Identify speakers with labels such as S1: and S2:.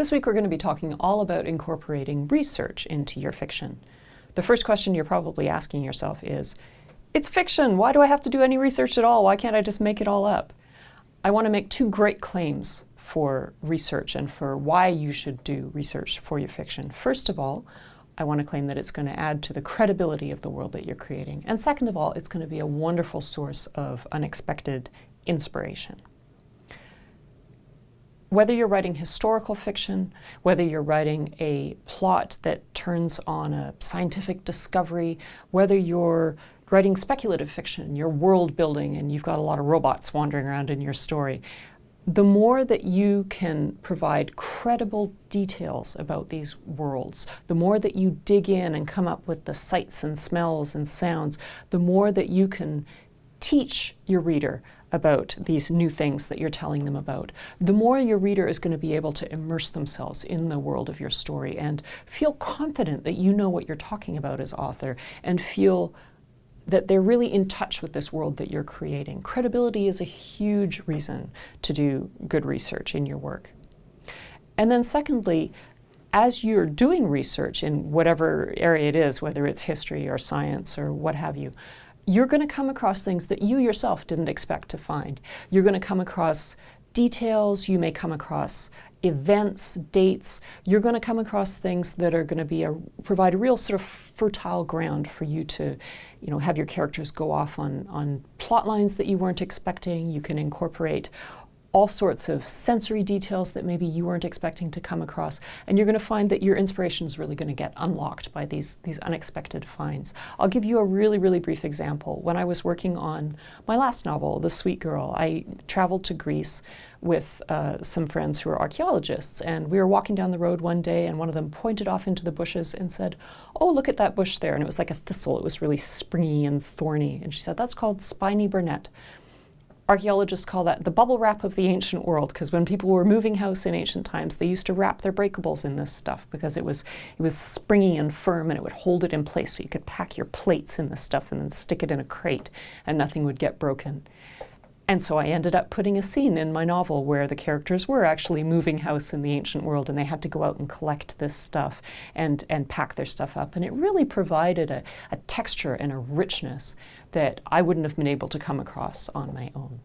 S1: This week we're going to be talking all about incorporating research into your fiction. The first question you're probably asking yourself is, it's fiction! Why do I have to do any research at all? Why can't I just make it all up? I want to make two great claims for research and for why you should do research for your fiction. First of all, I want to claim that it's going to add to the credibility of the world that you're creating. And second of all, it's going to be a wonderful source of unexpected inspiration. Whether you're writing historical fiction, whether you're writing a plot that turns on a scientific discovery, whether you're writing speculative fiction, you're world building and you've got a lot of robots wandering around in your story, the more that you can provide credible details about these worlds, the more that you dig in and come up with the sights and smells and sounds, the more that you can teach your reader about these new things that you're telling them about, the more your reader is going to be able to immerse themselves in the world of your story and feel confident that you know what you're talking about as author and feel that they're really in touch with this world that you're creating. Credibility is a huge reason to do good research in your work. And then secondly, as you're doing research in whatever area it is, whether it's history or science or what have you, you're going to come across things that you yourself didn't expect to find. You're going to come across details, you may come across events, dates. You're going to come across things that are going to provide a real sort of fertile ground for you to, have your characters go off on plot lines that you weren't expecting. You can incorporate all sorts of sensory details that maybe you weren't expecting to come across, and you're going to find that your inspiration is really going to get unlocked by these unexpected finds. I'll give you a really, really brief example. When I was working on my last novel, The Sweet Girl, I traveled to Greece with some friends who are archaeologists, and we were walking down the road one day and one of them pointed off into the bushes and said, "Oh, look at that bush there," and it was like a thistle. It was really springy and thorny, and she said, "That's called spiny burnet." Archaeologists call that the bubble wrap of the ancient world, because when people were moving house in ancient times, they used to wrap their breakables in this stuff because it was springy and firm and it would hold it in place, so you could pack your plates in this stuff and then stick it in a crate and nothing would get broken. And so I ended up putting a scene in my novel where the characters were actually moving house in the ancient world and they had to go out and collect this stuff and pack their stuff up. And it really provided a texture and a richness that I wouldn't have been able to come across on my own.